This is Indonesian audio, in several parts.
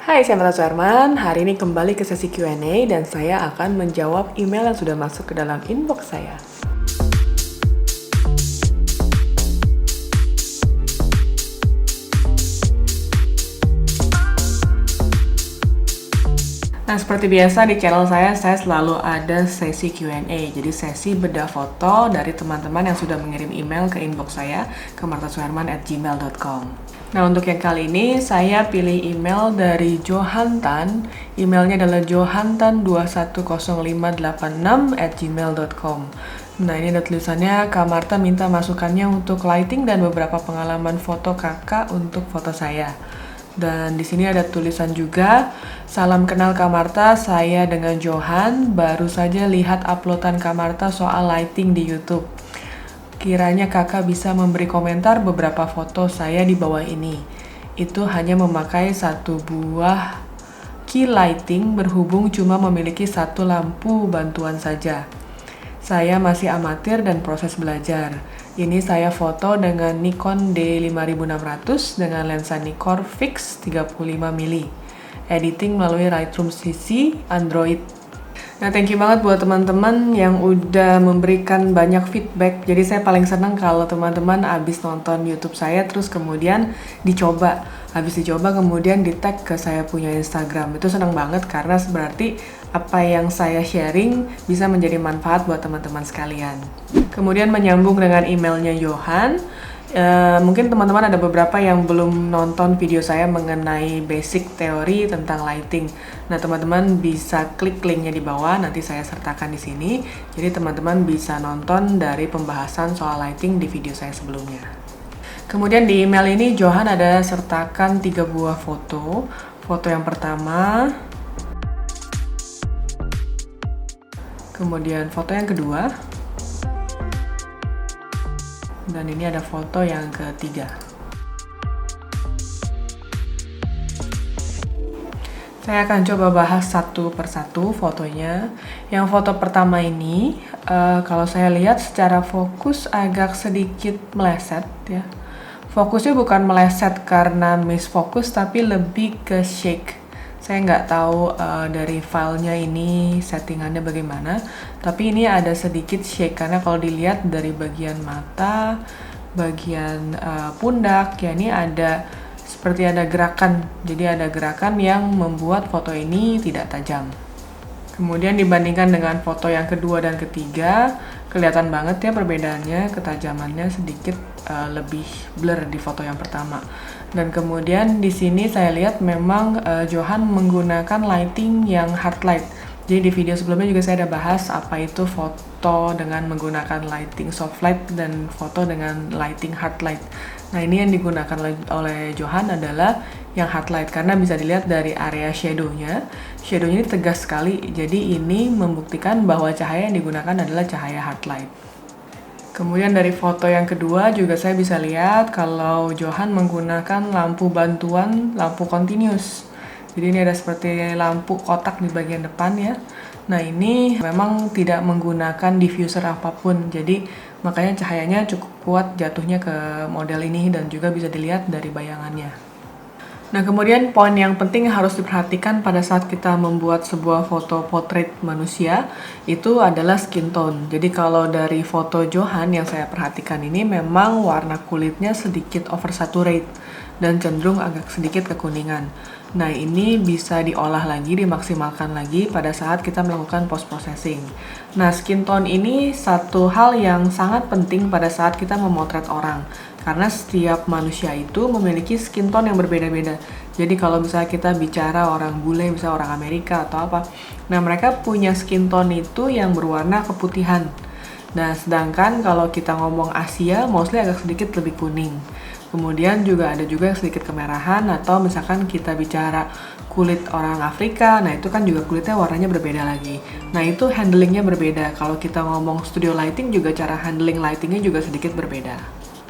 Hai, saya Mata Suherman. Hari ini kembali ke sesi Q&A dan saya akan menjawab email yang sudah masuk ke dalam inbox saya. Nah, seperti biasa di channel saya selalu ada sesi Q&A. Jadi sesi bedah foto dari teman-teman yang sudah mengirim email ke inbox saya ke martasuherman@gmail.com. Nah, untuk yang kali ini saya pilih email dari Johan Tan. Emailnya adalah johantan210586@gmail.com. Nah, ini ada tulisannya, Kak Marta minta masukannya untuk lighting dan beberapa pengalaman foto kakak untuk foto saya. Dan di sini ada tulisan juga, salam kenal Kak Marta, saya dengan Johan, baru saja lihat uploadan Kak Marta soal lighting di YouTube. Kiranya kakak bisa memberi komentar beberapa foto saya di bawah ini. Itu hanya memakai satu buah key lighting berhubung cuma memiliki satu lampu bantuan saja. Saya masih amatir dan proses belajar. Ini saya foto dengan Nikon D5600 dengan lensa Nikkor fix 35mm. Editing melalui Lightroom CC Android. Nah, thank you banget buat teman-teman yang udah memberikan banyak feedback. Jadi saya paling senang kalau teman-teman abis nonton YouTube saya terus kemudian dicoba. Habis dicoba kemudian di-tag ke saya punya Instagram. Itu senang banget karena berarti apa yang saya sharing bisa menjadi manfaat buat teman-teman sekalian. Kemudian menyambung dengan emailnya Johan. Mungkin teman-teman ada beberapa yang belum nonton video saya mengenai basic teori tentang lighting. Nah, teman-teman bisa klik linknya di bawah, nanti saya sertakan di sini. Jadi teman-teman bisa nonton dari pembahasan soal lighting di video saya sebelumnya. Kemudian di email ini Johan ada sertakan 3 buah foto. Foto yang pertama, kemudian foto yang kedua, dan ini ada foto yang ketiga. Saya akan coba bahas satu persatu fotonya. Yang foto pertama ini, kalau saya lihat secara fokus agak sedikit meleset ya. Fokusnya bukan meleset karena misfokus, tapi lebih ke shake. Saya nggak tahu dari filenya ini settingannya bagaimana, tapi ini ada sedikit shake karena kalau dilihat dari bagian mata, bagian pundak, ya ini ada seperti ada gerakan. Jadi ada gerakan yang membuat foto ini tidak tajam. Kemudian dibandingkan dengan foto yang kedua dan ketiga, kelihatan banget ya perbedaannya, ketajamannya sedikit lebih blur di foto yang pertama. Dan kemudian di sini saya lihat memang Johan menggunakan lighting yang hard light. Jadi di video sebelumnya juga saya ada bahas apa itu foto dengan menggunakan lighting soft light dan foto dengan lighting hard light. Nah, ini yang digunakan oleh Johan adalah yang hard light karena bisa dilihat dari area shadow-nya. Shadow-nya ini tegas sekali, jadi ini membuktikan bahwa cahaya yang digunakan adalah cahaya hard light. Kemudian dari foto yang kedua juga saya bisa lihat kalau Johan menggunakan lampu bantuan, lampu continuous. Jadi ini ada seperti lampu kotak di bagian depan ya. Nah, ini memang tidak menggunakan diffuser apapun, jadi makanya cahayanya cukup kuat jatuhnya ke model ini dan juga bisa dilihat dari bayangannya. Nah, kemudian poin yang penting yang harus diperhatikan pada saat kita membuat sebuah foto portrait manusia itu adalah skin tone. Jadi kalau dari foto Johan yang saya perhatikan ini memang warna kulitnya sedikit oversaturate dan cenderung agak sedikit kekuningan. Nah, ini bisa diolah lagi, dimaksimalkan lagi pada saat kita melakukan post-processing. Nah, skin tone ini satu hal yang sangat penting pada saat kita memotret orang. Karena setiap manusia itu memiliki skin tone yang berbeda-beda. Jadi kalau misalnya kita bicara orang bule, misalnya orang Amerika atau apa, nah mereka punya skin tone itu yang berwarna keputihan. Nah, sedangkan kalau kita ngomong Asia, mostly agak sedikit lebih kuning. Kemudian juga ada juga yang sedikit kemerahan, atau misalkan kita bicara kulit orang Afrika, nah itu kan juga kulitnya warnanya berbeda lagi. Nah, itu handlingnya berbeda. Kalau kita ngomong studio lighting juga cara handling lightingnya juga sedikit berbeda.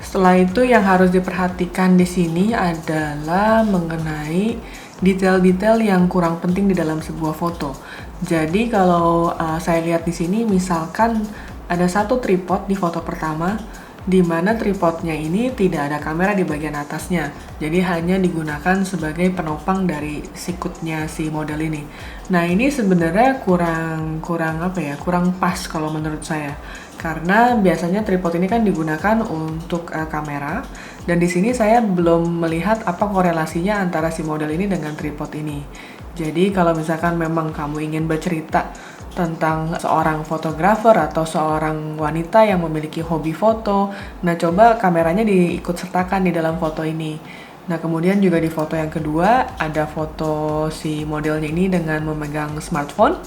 Setelah itu yang harus diperhatikan di sini adalah mengenai detail-detail yang kurang penting di dalam sebuah foto. Jadi kalau saya lihat di sini misalkan ada satu tripod di foto pertama, di mana tripodnya ini tidak ada kamera di bagian atasnya. Jadi hanya digunakan sebagai penopang dari sikutnya si model ini. Nah, ini sebenarnya kurang pas kalau menurut saya. Karena biasanya tripod ini kan digunakan untuk kamera, dan di sini saya belum melihat apa korelasinya antara si model ini dengan tripod ini. Jadi kalau misalkan memang kamu ingin bercerita tentang seorang fotografer atau seorang wanita yang memiliki hobi foto, nah coba kameranya diikut sertakan di dalam foto ini. Nah, kemudian juga di foto yang kedua ada foto si modelnya ini dengan memegang smartphone.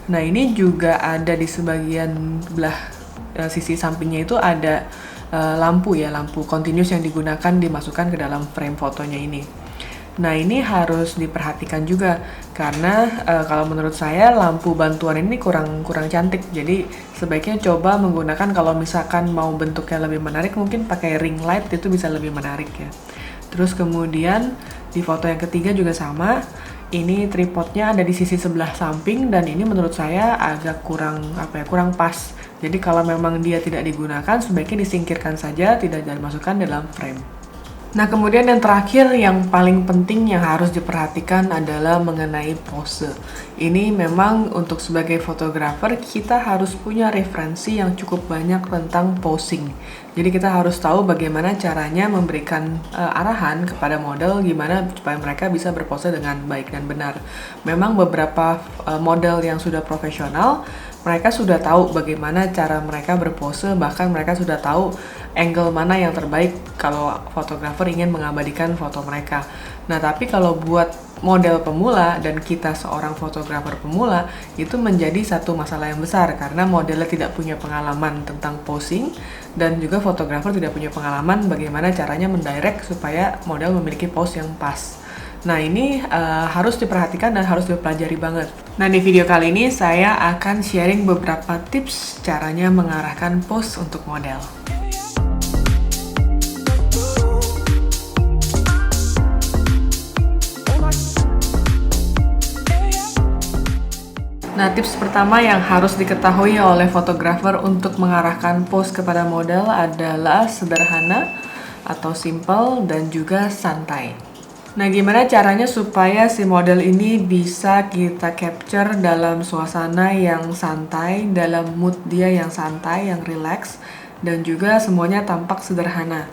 Nah, ini juga ada di sebagian belah sisi sampingnya itu ada lampu continuous yang digunakan dimasukkan ke dalam frame fotonya ini. Nah, ini harus diperhatikan juga karena kalau menurut saya lampu bantuan ini kurang cantik. Jadi sebaiknya coba menggunakan, kalau misalkan mau bentuknya lebih menarik, mungkin pakai ring light, itu bisa lebih menarik ya. Terus kemudian di foto yang ketiga juga sama. Ini tripodnya ada di sisi sebelah samping dan ini menurut saya agak kurang pas. Jadi kalau memang dia tidak digunakan, sebaiknya disingkirkan saja, tidak dimasukkan dalam frame. Nah, kemudian yang terakhir yang paling penting yang harus diperhatikan adalah mengenai pose. Ini memang untuk sebagai fotografer kita harus punya referensi yang cukup banyak tentang posing. Jadi kita harus tahu bagaimana caranya memberikan arahan kepada model gimana supaya mereka bisa berpose dengan baik dan benar. Memang beberapa model yang sudah profesional, mereka sudah tahu bagaimana cara mereka berpose, bahkan mereka sudah tahu angle mana yang terbaik kalau fotografer ingin mengabadikan foto mereka. Nah, tapi kalau buat model pemula dan kita seorang fotografer pemula, itu menjadi satu masalah yang besar karena modelnya tidak punya pengalaman tentang posing dan juga fotografer tidak punya pengalaman bagaimana caranya mendirect supaya model memiliki pose yang pas. Nah, ini harus diperhatikan dan harus dipelajari banget. Nah, di video kali ini saya akan sharing beberapa tips caranya mengarahkan pose untuk model. Nah, tips pertama yang harus diketahui oleh fotografer untuk mengarahkan pose kepada model adalah sederhana atau simple dan juga santai. Nah, gimana caranya supaya si model ini bisa kita capture dalam suasana yang santai, dalam mood dia yang santai, yang relax, dan juga semuanya tampak sederhana.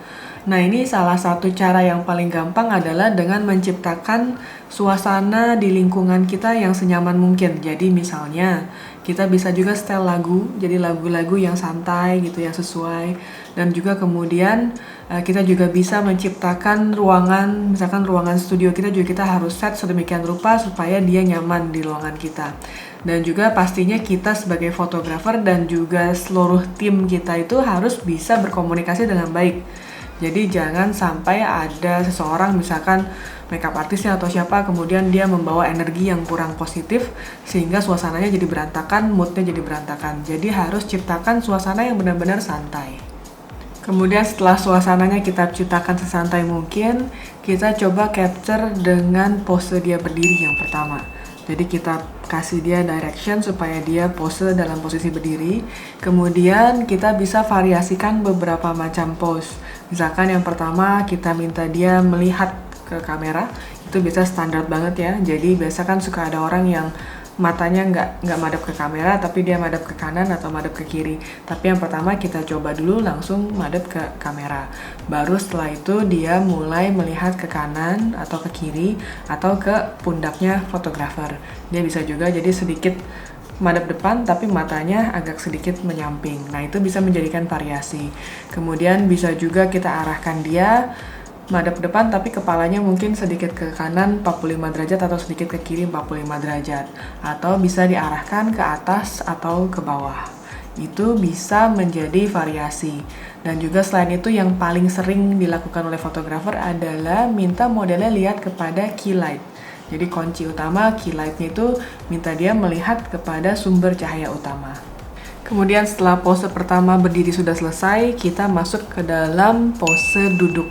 Nah, ini salah satu cara yang paling gampang adalah dengan menciptakan suasana di lingkungan kita yang senyaman mungkin. Jadi misalnya kita bisa juga setel lagu, jadi lagu-lagu yang santai gitu, yang sesuai. Dan juga kemudian kita juga bisa menciptakan ruangan, misalkan ruangan studio kita juga kita harus set sedemikian rupa supaya dia nyaman di ruangan kita. Dan juga pastinya kita sebagai fotografer dan juga seluruh tim kita itu harus bisa berkomunikasi dengan baik. Jadi jangan sampai ada seseorang, misalkan makeup artisnya atau siapa, kemudian dia membawa energi yang kurang positif sehingga suasananya jadi berantakan, moodnya jadi berantakan. Jadi harus ciptakan suasana yang benar-benar santai. Kemudian setelah suasananya kita ciptakan sesantai mungkin, kita coba capture dengan pose dia berdiri yang pertama. Jadi kita kasih dia direction supaya dia pose dalam posisi berdiri. Kemudian kita bisa variasikan beberapa macam pose. Misalkan yang pertama kita minta dia melihat ke kamera, itu biasa standar banget ya. Jadi biasa kan suka ada orang yang matanya nggak madep ke kamera, tapi dia madep ke kanan atau madep ke kiri. Tapi yang pertama kita coba dulu langsung madep ke kamera. Baru setelah itu dia mulai melihat ke kanan atau ke kiri atau ke pundaknya fotografer. Dia bisa juga jadi sedikit madep depan tapi matanya agak sedikit menyamping. Nah, itu bisa menjadikan variasi. Kemudian bisa juga kita arahkan dia madep depan tapi kepalanya mungkin sedikit ke kanan 45 derajat atau sedikit ke kiri 45 derajat. Atau bisa diarahkan ke atas atau ke bawah. Itu bisa menjadi variasi. Dan juga selain itu yang paling sering dilakukan oleh fotografer adalah minta modelnya lihat kepada key light. Jadi kunci utama key light-nya itu minta dia melihat kepada sumber cahaya utama. Kemudian setelah pose pertama berdiri sudah selesai, kita masuk ke dalam pose duduk.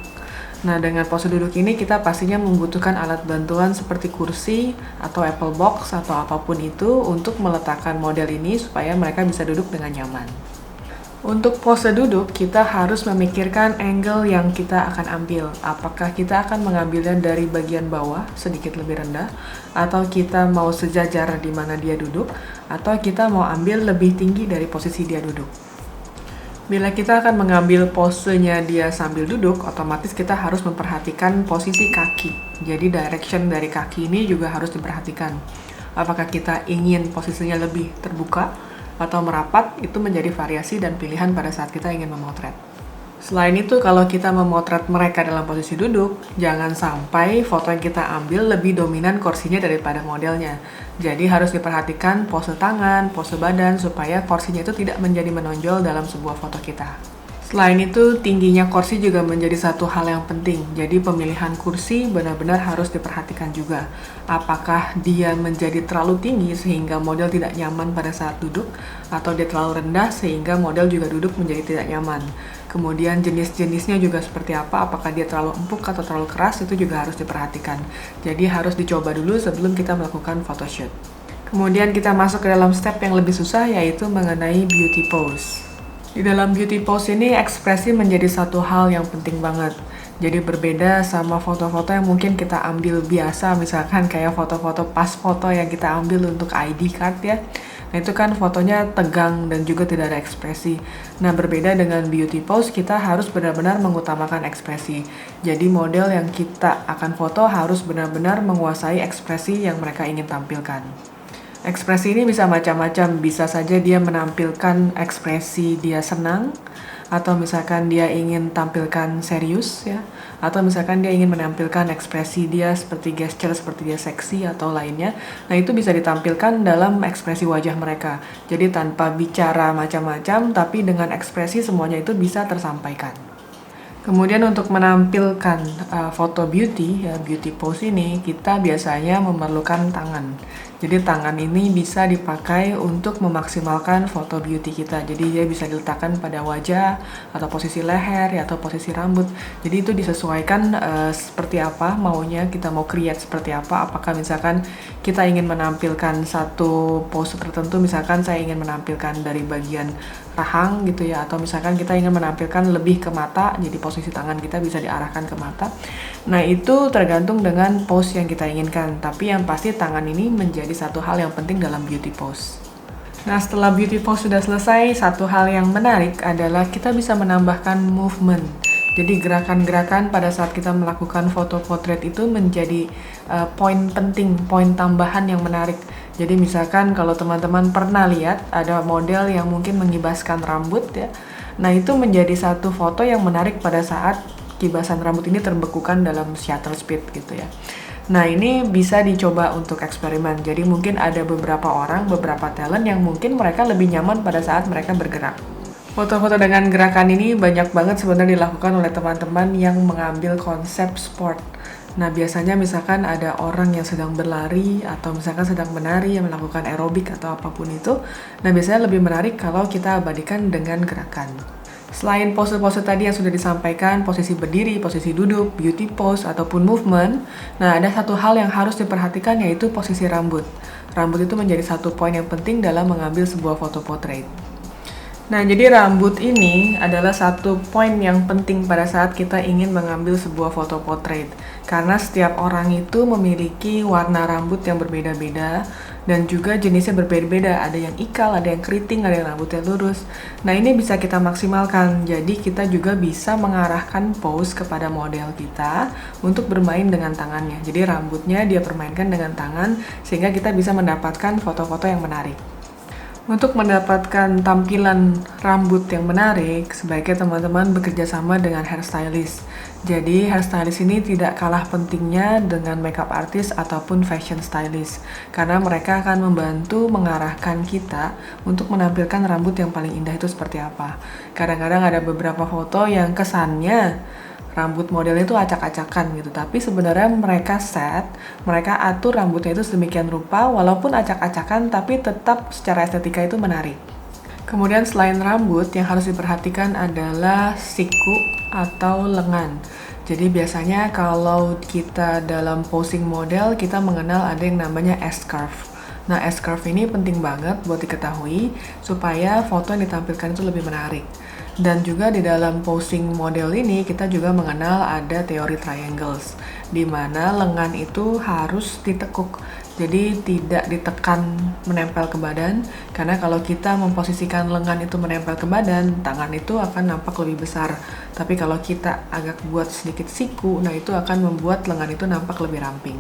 Nah, dengan pose duduk ini kita pastinya membutuhkan alat bantuan seperti kursi atau Apple box atau apapun itu untuk meletakkan model ini supaya mereka bisa duduk dengan nyaman. Untuk pose duduk, kita harus memikirkan angle yang kita akan ambil. Apakah kita akan mengambilnya dari bagian bawah, sedikit lebih rendah, atau kita mau sejajar di mana dia duduk, atau kita mau ambil lebih tinggi dari posisi dia duduk. Bila kita akan mengambil posenya dia sambil duduk, otomatis kita harus memperhatikan posisi kaki. Jadi direction dari kaki ini juga harus diperhatikan. Apakah kita ingin posisinya lebih terbuka atau merapat, itu menjadi variasi dan pilihan pada saat kita ingin memotret. Selain itu, kalau kita memotret mereka dalam posisi duduk, jangan sampai foto yang kita ambil lebih dominan kursinya daripada modelnya. Jadi harus diperhatikan pose tangan, pose badan, supaya kursinya itu tidak menjadi menonjol dalam sebuah foto kita. Selain itu, tingginya kursi juga menjadi satu hal yang penting. Jadi pemilihan kursi benar-benar harus diperhatikan juga. Apakah dia menjadi terlalu tinggi sehingga model tidak nyaman pada saat duduk, atau dia terlalu rendah sehingga model juga duduk menjadi tidak nyaman. Kemudian jenis-jenisnya juga seperti apa, apakah dia terlalu empuk atau terlalu keras, itu juga harus diperhatikan. Jadi harus dicoba dulu sebelum kita melakukan photoshoot. Kemudian kita masuk ke dalam step yang lebih susah, yaitu mengenai beauty pose. Di dalam beauty pose ini, ekspresi menjadi satu hal yang penting banget. Jadi berbeda sama foto-foto yang mungkin kita ambil biasa, misalkan kayak foto-foto pas foto yang kita ambil untuk ID card ya. Nah itu kan fotonya tegang dan juga tidak ada ekspresi. Nah berbeda dengan beauty pose, kita harus benar-benar mengutamakan ekspresi. Jadi model yang kita akan foto harus benar-benar menguasai ekspresi yang mereka ingin tampilkan. Ekspresi ini bisa macam-macam, bisa saja dia menampilkan ekspresi dia senang, atau misalkan dia ingin tampilkan serius ya, atau misalkan dia ingin menampilkan ekspresi dia seperti gesture, seperti dia seksi atau lainnya. Nah itu bisa ditampilkan dalam ekspresi wajah mereka. Jadi tanpa bicara macam-macam, tapi dengan ekspresi semuanya itu bisa tersampaikan. Kemudian untuk menampilkan foto beauty, ya beauty pose ini, kita biasanya memerlukan tangan. Jadi tangan ini bisa dipakai untuk memaksimalkan foto beauty kita. Jadi dia bisa diletakkan pada wajah, atau posisi leher, ya, atau posisi rambut. Jadi itu disesuaikan seperti apa maunya, kita mau create seperti apa. Apakah misalkan kita ingin menampilkan satu pose tertentu, misalkan saya ingin menampilkan dari bagian rahang gitu ya, atau misalkan kita ingin menampilkan lebih ke mata, jadi posisi tangan kita bisa diarahkan ke mata. Nah itu tergantung dengan pose yang kita inginkan, tapi yang pasti tangan ini menjadi satu hal yang penting dalam beauty pose. Nah setelah beauty pose sudah selesai, satu hal yang menarik adalah kita bisa menambahkan movement. Jadi gerakan-gerakan pada saat kita melakukan foto potret itu menjadi poin penting, poin tambahan yang menarik. Jadi misalkan kalau teman-teman pernah lihat ada model yang mungkin mengibaskan rambut ya. Nah itu menjadi satu foto yang menarik pada saat kibasan rambut ini terbekukan dalam shutter speed gitu ya. Nah ini bisa dicoba untuk eksperimen. Jadi mungkin ada beberapa orang, beberapa talent yang mungkin mereka lebih nyaman pada saat mereka bergerak. Foto-foto dengan gerakan ini banyak banget sebenarnya dilakukan oleh teman-teman yang mengambil konsep sport. Nah biasanya misalkan ada orang yang sedang berlari atau misalkan sedang menari yang melakukan aerobik atau apapun itu. Nah biasanya lebih menarik kalau kita abadikan dengan gerakan. Selain pose-pose tadi yang sudah disampaikan, posisi berdiri, posisi duduk, beauty pose, ataupun movement, nah ada satu hal yang harus diperhatikan yaitu posisi rambut. Rambut itu menjadi satu poin yang penting dalam mengambil sebuah foto portrait. Nah, jadi rambut ini adalah satu poin yang penting pada saat kita ingin mengambil sebuah foto portrait. Karena setiap orang itu memiliki warna rambut yang berbeda-beda dan juga jenisnya berbeda-beda. Ada yang ikal, ada yang keriting, ada yang rambutnya lurus. Nah, ini bisa kita maksimalkan. Jadi, kita juga bisa mengarahkan pose kepada model kita untuk bermain dengan tangannya. Jadi, rambutnya dia permainkan dengan tangan sehingga kita bisa mendapatkan foto-foto yang menarik. Untuk mendapatkan tampilan rambut yang menarik, sebaiknya teman-teman bekerja sama dengan hairstylist. Jadi, hairstylist ini tidak kalah pentingnya dengan makeup artist ataupun fashion stylist. Karena mereka akan membantu mengarahkan kita untuk menampilkan rambut yang paling indah itu seperti apa. Kadang-kadang ada beberapa foto yang kesannya rambut modelnya itu acak-acakan gitu, tapi sebenarnya mereka mereka atur rambutnya itu sedemikian rupa, walaupun acak-acakan tapi tetap secara estetika itu menarik. Kemudian selain rambut, yang harus diperhatikan adalah siku atau lengan. Jadi biasanya kalau kita dalam posing model, kita mengenal ada yang namanya S-curve. Nah, S-curve ini penting banget buat diketahui supaya foto yang ditampilkan itu lebih menarik. Dan juga di dalam posing model ini kita juga mengenal ada teori triangles, di mana lengan itu harus ditekuk. Jadi tidak ditekan menempel ke badan, karena kalau kita memposisikan lengan itu menempel ke badan, tangan itu akan nampak lebih besar. Tapi kalau kita agak buat sedikit siku, nah itu akan membuat lengan itu nampak lebih ramping.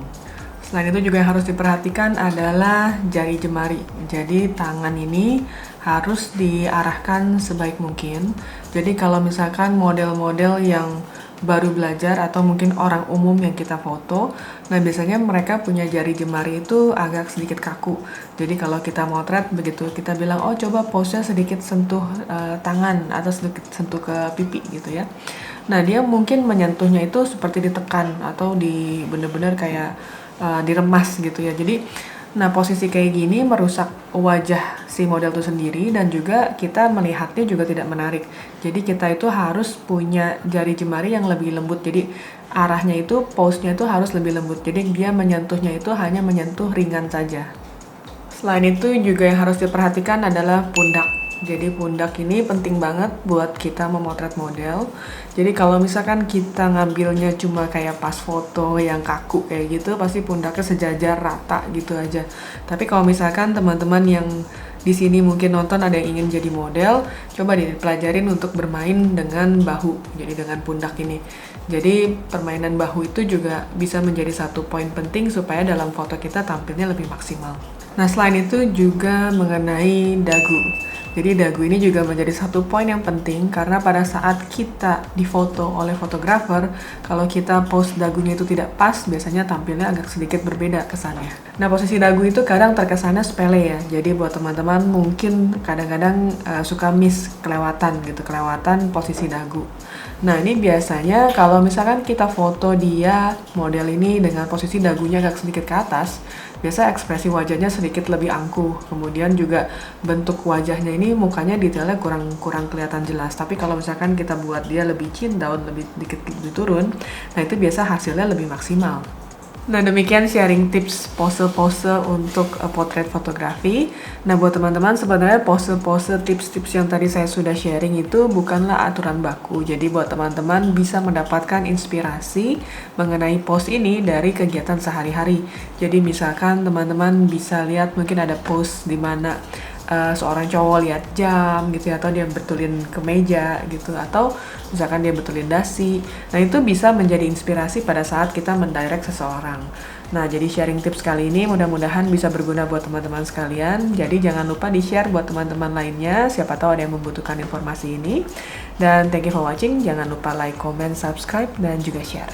Selain itu juga yang harus diperhatikan adalah jari jemari. Jadi tangan ini harus diarahkan sebaik mungkin. Jadi kalau misalkan model-model yang baru belajar atau mungkin orang umum yang kita foto, nah biasanya mereka punya jari jemari itu agak sedikit kaku. Jadi kalau kita motret begitu kita bilang, oh coba pose sedikit sentuh tangan atau sedikit sentuh ke pipi gitu ya. Nah dia mungkin menyentuhnya itu seperti ditekan atau di bener-bener kayak diremas gitu ya. Jadi nah posisi kayak gini merusak wajah si model itu sendiri dan juga kita melihatnya juga tidak menarik. Jadi kita itu harus punya jari jemari yang lebih lembut. Jadi arahnya itu, pose-nya itu harus lebih lembut. Jadi dia menyentuhnya itu hanya menyentuh ringan saja. Selain itu juga yang harus diperhatikan adalah pundak. Jadi pundak ini penting banget buat kita memotret model. Jadi kalau misalkan kita ngambilnya cuma kayak pas foto yang kaku kayak gitu, pasti pundaknya sejajar rata gitu aja. Tapi kalau misalkan teman-teman yang di sini mungkin nonton ada yang ingin jadi model, coba dipelajarin untuk bermain dengan bahu, jadi dengan pundak ini. Jadi permainan bahu itu juga bisa menjadi satu poin penting supaya dalam foto kita tampilnya lebih maksimal. Nah selain itu juga mengenai dagu. Jadi dagu ini juga menjadi satu poin yang penting karena pada saat kita difoto oleh fotografer, kalau kita pose dagunya itu tidak pas, biasanya tampilnya agak sedikit berbeda kesannya. Nah posisi dagu itu kadang terkesannya sepele ya, jadi buat teman-teman mungkin kadang-kadang suka miss, kelewatan posisi dagu. Nah ini biasanya kalau misalkan kita foto dia, model ini dengan posisi dagunya agak sedikit ke atas, biasa ekspresi wajahnya sedikit lebih angkuh, kemudian juga bentuk wajahnya ini mukanya detailnya kurang kelihatan jelas. Tapi kalau misalkan kita buat dia lebih chin down, lebih dikit lebih turun, nah itu biasa hasilnya lebih maksimal. Nah demikian sharing tips pose-pose untuk potret fotografi. Nah buat teman-teman sebenarnya pose-pose tips-tips yang tadi saya sudah sharing itu bukanlah aturan baku. Jadi buat teman-teman bisa mendapatkan inspirasi mengenai pose ini dari kegiatan sehari-hari. Jadi misalkan teman-teman bisa lihat mungkin ada pose di mana seorang cowok lihat jam gitu ya, atau dia betulin kemeja gitu, atau misalkan dia betulin dasi. Nah itu bisa menjadi inspirasi pada saat kita mendirect seseorang. Nah jadi sharing tips kali ini mudah-mudahan bisa berguna buat teman-teman sekalian. Jadi jangan lupa di share buat teman-teman lainnya, siapa tahu ada yang membutuhkan informasi ini. Dan thank you for watching, jangan lupa like, comment, subscribe, dan juga share.